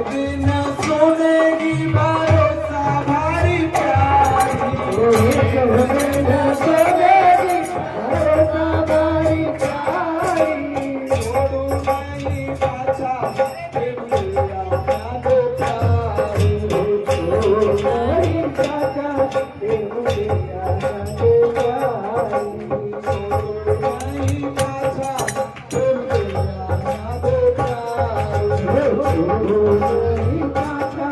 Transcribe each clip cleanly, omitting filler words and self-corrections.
दिन सुनेगी भरोसा भारी प्यारी एक दिन सुनेगी भरोसा भारी प्यारी छोड़ू नहीं पाछा देवलिया दो प्यारी छोड़ू नहीं पाछा देवलिया दो प्यारी छोड़ू नहीं पाछा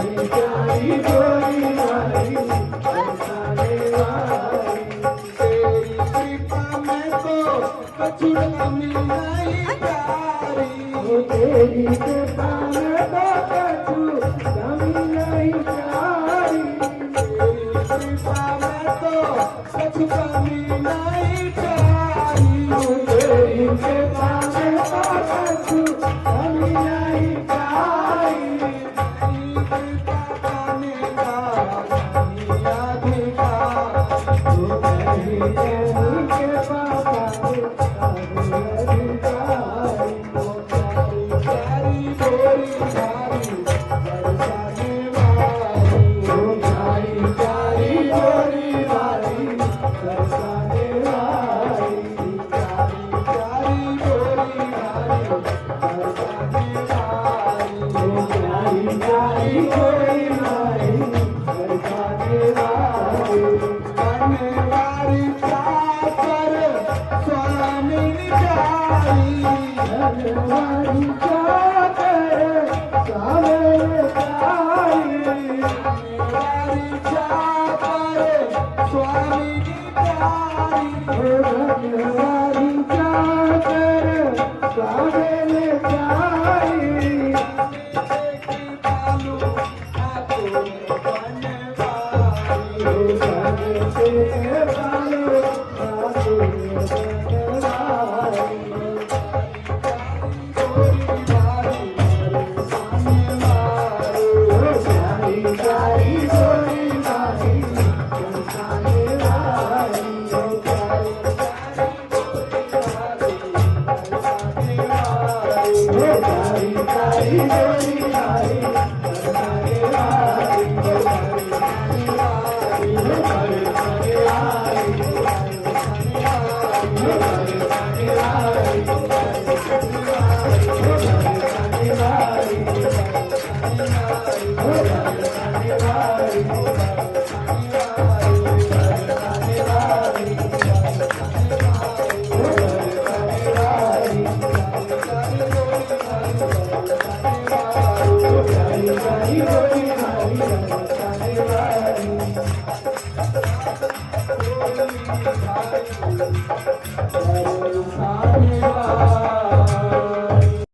तेरी कृपा में तो कछु कमी नहीं प्यारी तेरी कृपा में तो कछु कमी नहीं प्यारी तेरी कृपा में तो कछु कमी नहीं प्यारी तेरी कृपा पाने का अधिकार तेरी कृपा पाने का अधिकार Hare